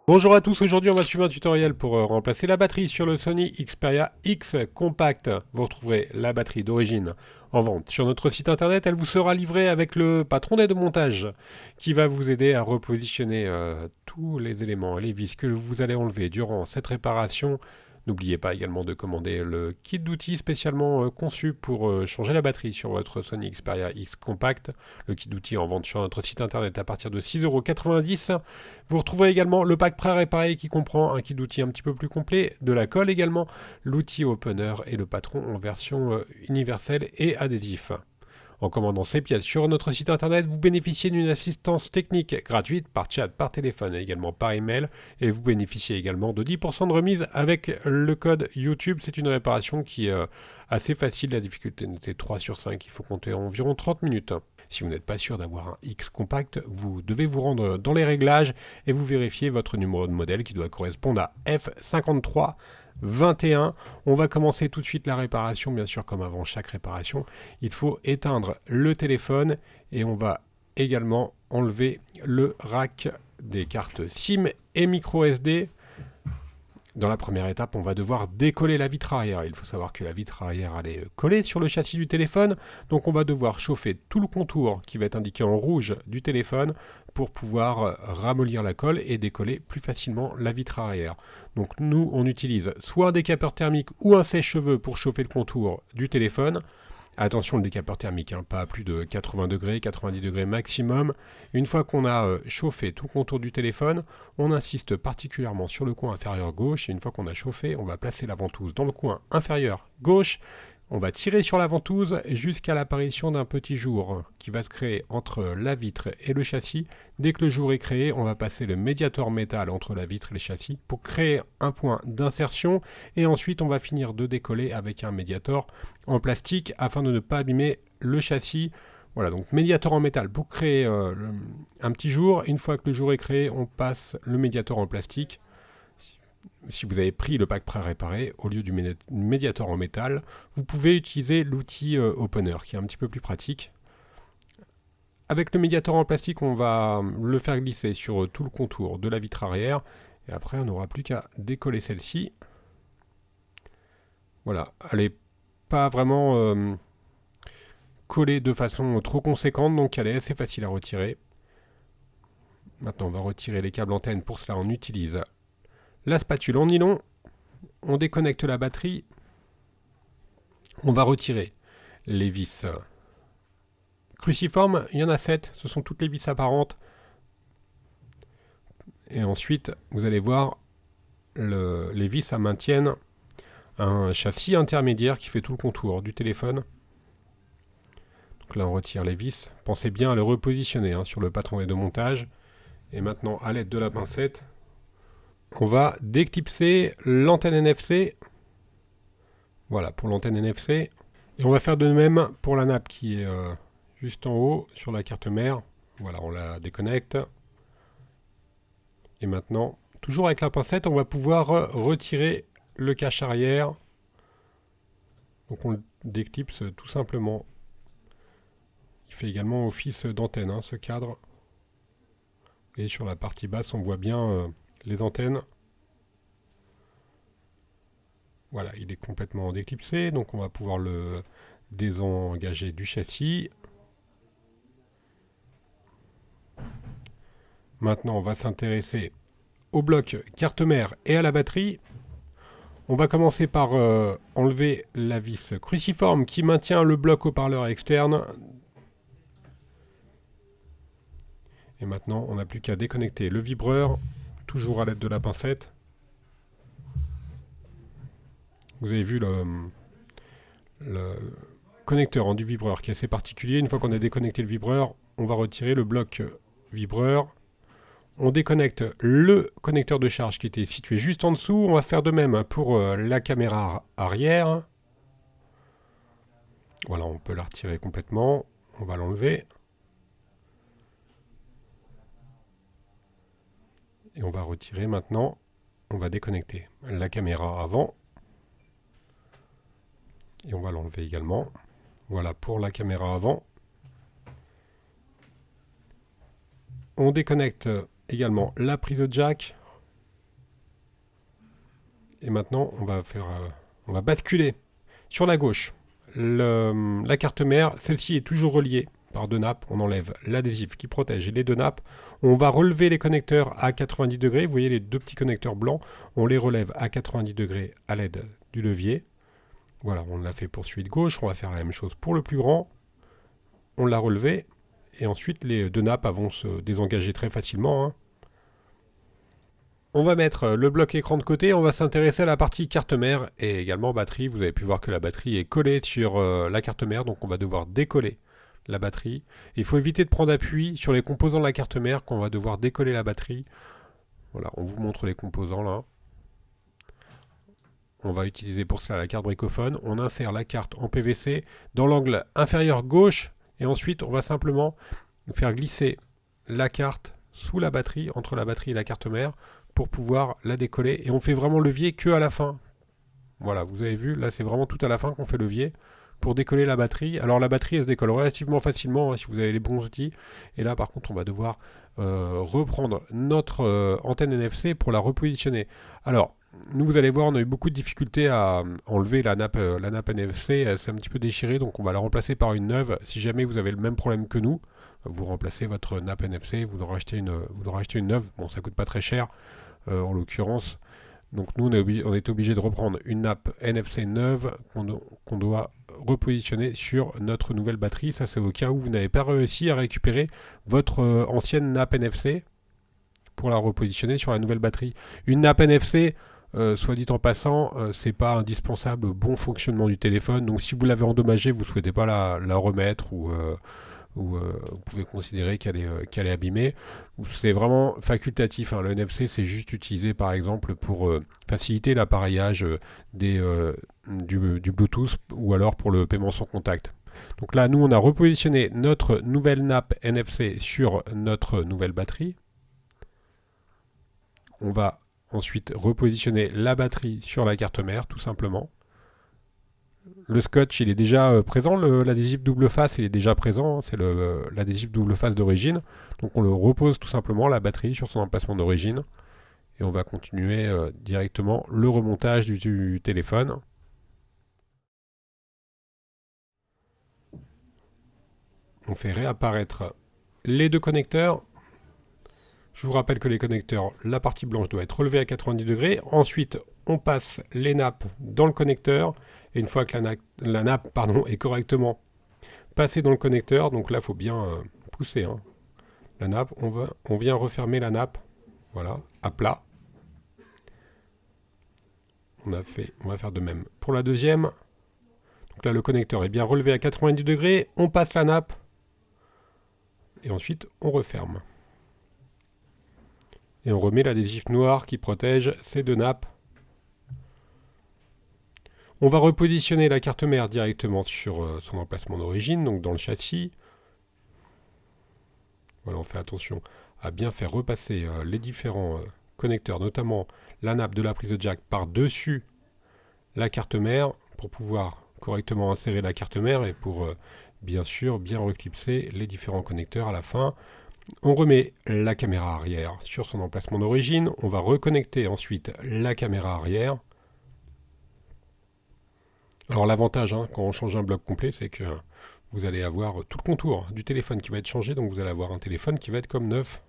Bonjour à tous, aujourd'hui on va suivre un tutoriel pour remplacer la batterie sur le Sony Xperia X Compact. Vous retrouverez la batterie d'origine en vente sur notre site internet. Elle vous sera livrée avec le patron d'aide au montage qui va vous aider à repositionner tous les éléments et les vis que vous allez enlever durant cette réparation. N'oubliez pas également de commander le kit d'outils spécialement conçu pour changer la batterie sur votre Sony Xperia X Compact. Le kit d'outils en vente sur notre site internet à partir de 6,90 €. Vous retrouverez également le pack pré-réparé qui comprend un kit d'outils un petit peu plus complet, de la colle également, l'outil opener et le patron en version universelle et adhésif. En commandant ces pièces sur notre site internet, vous bénéficiez d'une assistance technique gratuite par chat, par téléphone et également par email. Et vous bénéficiez également de 10% de remise avec le code YouTube. C'est une réparation qui est assez facile. La difficulté notée 3 sur 5. Il faut compter environ 30 minutes. Si vous n'êtes pas sûr d'avoir un X compact, vous devez vous rendre dans les réglages et vous vérifiez votre numéro de modèle qui doit correspondre à F53 21. On va commencer tout de suite la réparation, bien sûr comme avant chaque réparation. Il faut éteindre le téléphone et on va également enlever le rack des cartes SIM et micro SD. Dans la première étape, on va devoir décoller la vitre arrière. Il faut savoir que la vitre arrière elle est collée sur le châssis du téléphone, donc on va devoir chauffer tout le contour qui va être indiqué en rouge du téléphone pour pouvoir ramollir la colle et décoller plus facilement la vitre arrière. Donc nous, on utilise soit un décapeur thermique ou un sèche-cheveux pour chauffer le contour du téléphone. Attention, le décapeur thermique, pas à plus de 80 degrés, 90 degrés maximum. Une fois qu'on a chauffé tout le contour du téléphone, on insiste particulièrement sur le coin inférieur gauche. Et une fois qu'on a chauffé, on va placer la ventouse dans le coin inférieur gauche. On va tirer sur la ventouse jusqu'à l'apparition d'un petit jour qui va se créer entre la vitre et le châssis. Dès que le jour est créé, on va passer le médiator métal entre la vitre et le châssis pour créer un point d'insertion. Et ensuite, on va finir de décoller avec un médiator en plastique afin de ne pas abîmer le châssis. Voilà, donc médiator en métal pour créer un petit jour. Une fois que le jour est créé, on passe le médiator en plastique. Si vous avez pris le pack pré-réparé, au lieu du médiator en métal, vous pouvez utiliser l'outil opener qui est un petit peu plus pratique. Avec le médiator en plastique, on va le faire glisser sur tout le contour de la vitre arrière. Et après, on n'aura plus qu'à décoller celle-ci. Voilà, elle n'est pas vraiment collée de façon trop conséquente, donc elle est assez facile à retirer. Maintenant, on va retirer les câbles antennes. Pour cela, on utilise la spatule en nylon. On déconnecte la batterie. On va retirer les vis cruciformes. Il y en a 7. Ce sont toutes les vis apparentes. Et ensuite, vous allez voir, les vis ça maintiennent un châssis intermédiaire qui fait tout le contour du téléphone. Donc là, on retire les vis. Pensez bien à le repositionner sur le patron de montage. Et maintenant, à l'aide de la pincette, on va déclipser l'antenne NFC. Voilà, pour l'antenne NFC. Et on va faire de même pour la nappe qui est juste en haut sur la carte mère. Voilà, on la déconnecte. Et maintenant, toujours avec la pincette, on va pouvoir retirer le cache arrière. Donc on le déclipse tout simplement. Il fait également office d'antenne, ce cadre. Et sur la partie basse, on voit bien les antennes. Voilà, il est complètement déclipsé, donc on va pouvoir le désengager du châssis. Maintenant, on va s'intéresser au bloc carte mère et à la batterie. On va commencer par enlever la vis cruciforme qui maintient le bloc haut-parleur externe. Et maintenant, on n'a plus qu'à déconnecter le vibreur, toujours à l'aide de la pincette. Vous avez vu le connecteur du vibreur qui est assez particulier. Une fois qu'on a déconnecté le vibreur, on va retirer le bloc vibreur. On déconnecte le connecteur de charge qui était situé juste en dessous. On va faire de même pour la caméra arrière. Voilà, on peut la retirer complètement. On va l'enlever. Et on va retirer maintenant. On va déconnecter la caméra avant. Et on va l'enlever également. Voilà pour la caméra avant. On déconnecte également la prise de jack. Et maintenant, on va basculer sur la gauche. La carte mère, celle-ci est toujours reliée par deux nappes. On enlève l'adhésif qui protège les deux nappes. On va relever les connecteurs à 90 degrés. Vous voyez les deux petits connecteurs blancs. On les relève à 90 degrés à l'aide du levier. Voilà, on l'a fait pour celui de gauche. On va faire la même chose pour le plus grand. On l'a relevé. Et ensuite, les deux nappes vont se désengager très facilement, hein. On va mettre le bloc écran de côté, on va s'intéresser à la partie carte mère et également batterie. Vous avez pu voir que la batterie est collée sur la carte mère, donc on va devoir décoller la batterie. Il faut éviter de prendre appui sur les composants de la carte mère quand on va devoir décoller la batterie. Voilà, on vous montre les composants là. On va utiliser pour cela la carte bricophone. On insère la carte en PVC dans l'angle inférieur gauche et ensuite on va simplement faire glisser la carte sous la batterie, entre la batterie et la carte mère, pour pouvoir la décoller. Et on fait vraiment levier que à la fin. Voilà, vous avez vu, là c'est vraiment tout à la fin qu'on fait levier pour décoller la batterie. Alors la batterie elle se décolle relativement facilement, hein, si vous avez les bons outils. Et là par contre on va devoir reprendre notre antenne NFC pour la repositionner. Alors nous, vous allez voir, on a eu beaucoup de difficultés à enlever la nappe NFC. Elle s'est un petit peu déchirée, donc on va la remplacer par une neuve. Si jamais vous avez le même problème que nous, vous remplacez votre nappe NFC, vous en rachetez une neuve. Bon, ça coûte pas très cher, en l'occurrence. Donc nous, on est obligé de reprendre une nappe NFC neuve qu'on doit repositionner sur notre nouvelle batterie. Ça, c'est au cas où vous n'avez pas réussi à récupérer votre ancienne nappe NFC pour la repositionner sur la nouvelle batterie. Une nappe NFC, soit dit en passant, c'est pas indispensable au bon fonctionnement du téléphone. Donc si vous l'avez endommagée, vous ne souhaitez pas la remettre ou vous pouvez considérer qu'elle est abîmée. C'est vraiment facultatif, hein. Le NFC, c'est juste utilisé par exemple pour faciliter l'appareillage du Bluetooth ou alors pour le paiement sans contact. Donc là, nous, on a repositionné notre nouvelle nappe NFC sur notre nouvelle batterie. On va ensuite repositionner la batterie sur la carte mère, tout simplement. Le scotch, il est déjà présent, l'adhésif double face, il est déjà présent, hein, c'est l'adhésif double face d'origine. Donc on le repose tout simplement, la batterie, sur son emplacement d'origine. Et on va continuer directement le remontage du téléphone. On fait réapparaître les deux connecteurs. Je vous rappelle que les connecteurs, la partie blanche doit être relevée à 90 degrés. Ensuite, on passe les nappes dans le connecteur. Et une fois que la nappe est correctement passée dans le connecteur, donc là, il faut bien pousser, hein, la nappe. On vient refermer la nappe, voilà, à plat. On va faire de même pour la deuxième. Donc là, le connecteur est bien relevé à 90 degrés. On passe la nappe. Et ensuite, on referme. Et on remet l'adhésif noir qui protège ces deux nappes. On va repositionner la carte mère directement sur son emplacement d'origine, donc dans le châssis. Voilà, on fait attention à bien faire repasser les différents connecteurs, notamment la nappe de la prise de jack par-dessus la carte mère pour pouvoir correctement insérer la carte mère et pour bien sûr bien reclipser les différents connecteurs à la fin. On remet la caméra arrière sur son emplacement d'origine. On va reconnecter ensuite la caméra arrière. Alors l'avantage, hein, quand on change un bloc complet, c'est que vous allez avoir tout le contour du téléphone qui va être changé. Donc vous allez avoir un téléphone qui va être comme neuf.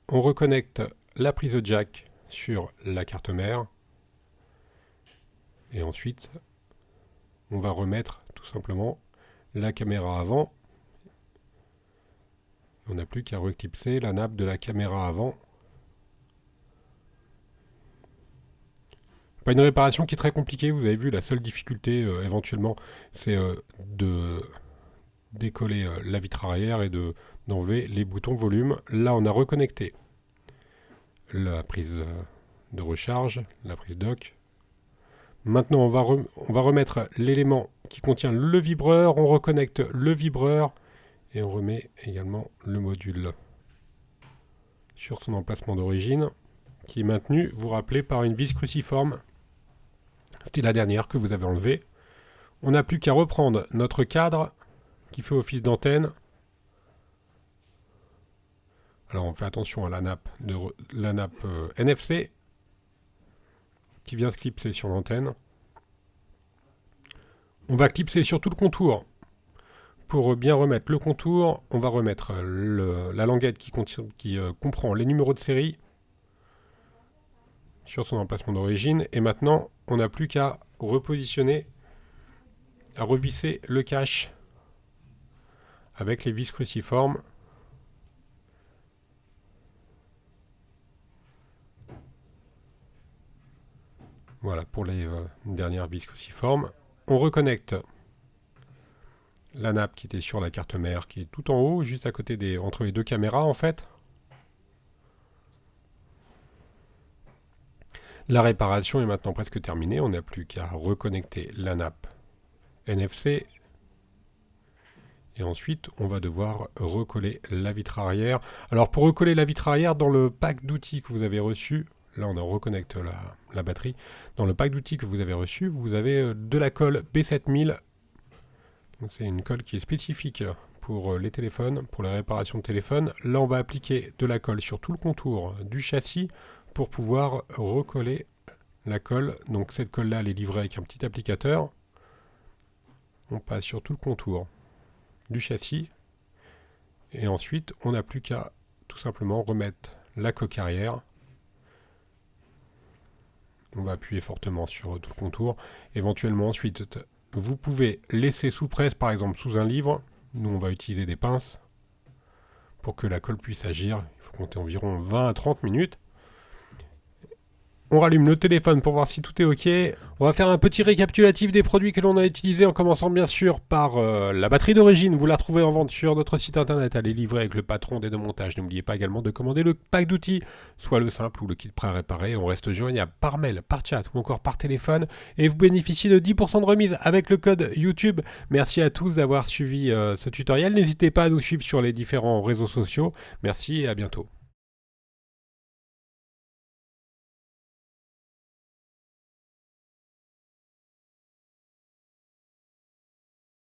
On reconnecte la prise jack sur la carte mère. Et ensuite, on va remettre tout simplement la caméra avant. On n'a plus qu'à reclipser la nappe de la caméra avant. Pas une réparation qui est très compliquée, vous avez vu, la seule difficulté éventuellement, c'est de décoller la vitre arrière et d'enlever les boutons volume. Là, on a reconnecté la prise de recharge, la prise dock. Maintenant, on va remettre l'élément qui contient le vibreur, on reconnecte le vibreur et on remet également le module sur son emplacement d'origine qui est maintenu, vous rappelez, par une vis cruciforme. C'était la dernière que vous avez enlevée. On n'a plus qu'à reprendre notre cadre qui fait office d'antenne. Alors on fait attention à la nappe NFC. qui vient se clipser sur l'antenne. On va clipser sur tout le contour. Pour bien remettre le contour, on va remettre la languette qui comprend les numéros de série sur son emplacement d'origine. Et maintenant, on n'a plus qu'à repositionner, à revisser le cache avec les vis cruciformes. Voilà pour les dernières vis cruciformes. On reconnecte la nappe qui était sur la carte mère, qui est tout en haut, juste à côté entre les deux caméras en fait. La réparation est maintenant presque terminée. On n'a plus qu'à reconnecter la nappe NFC. Et ensuite, on va devoir recoller la vitre arrière. Alors pour recoller la vitre arrière, dans le pack d'outils que vous avez reçu, là on reconnecte la batterie. Dans le pack d'outils que vous avez reçu, vous avez de la colle B7000. C'est une colle qui est spécifique pour les téléphones, pour les réparations de téléphones. Là on va appliquer de la colle sur tout le contour du châssis pour pouvoir recoller la colle. Donc cette colle là elle est livrée avec un petit applicateur. On passe sur tout le contour du châssis et ensuite on n'a plus qu'à tout simplement remettre la coque arrière. On va appuyer fortement sur tout le contour. Éventuellement ensuite vous pouvez laisser sous presse par exemple sous un livre. Nous on va utiliser des pinces pour que la colle puisse agir. Il faut compter environ 20 à 30 minutes. On rallume le téléphone pour voir si tout est OK. On va faire un petit récapitulatif des produits que l'on a utilisés en commençant bien sûr par la batterie d'origine. Vous la retrouvez en vente sur notre site internet. Elle est livrée avec le patron des deux montages. N'oubliez pas également de commander le pack d'outils, soit le simple ou le kit prêt à réparer. On reste joignable par mail, par chat ou encore par téléphone. Et vous bénéficiez de 10% de remise avec le code YouTube. Merci à tous d'avoir suivi ce tutoriel. N'hésitez pas à nous suivre sur les différents réseaux sociaux. Merci et à bientôt.